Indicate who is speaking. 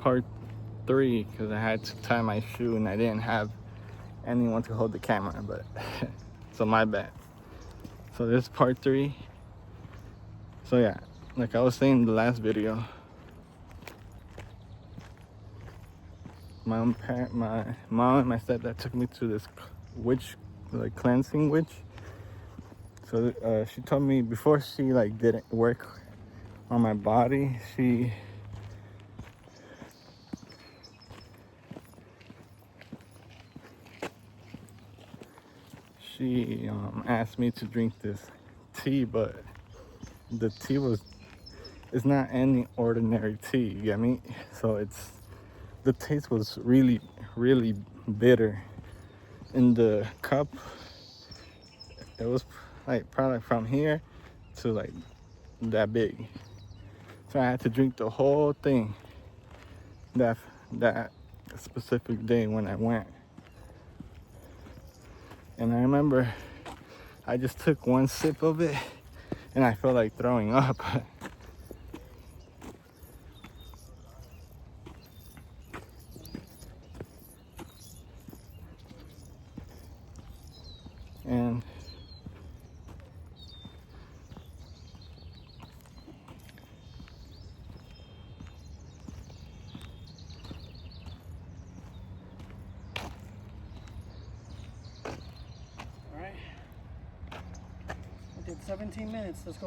Speaker 1: part 3 because I had to tie my shoe and I didn't have anyone to hold the camera, but so my bad. So this is part 3. So yeah, like I was saying in the last video, my mom and my stepdad took me to this witch, like cleansing witch. So she told me before she like didn't work on my body, she asked me to drink this tea, but the tea it's not any ordinary tea, you get me? So the taste was really, really bitter. In the cup, it was like probably from here to like that big. So I had to drink the whole thing that specific day when I went. And I remember I just took one sip of it and I felt like throwing up. And
Speaker 2: All right. I did 17 minutes. Let's go.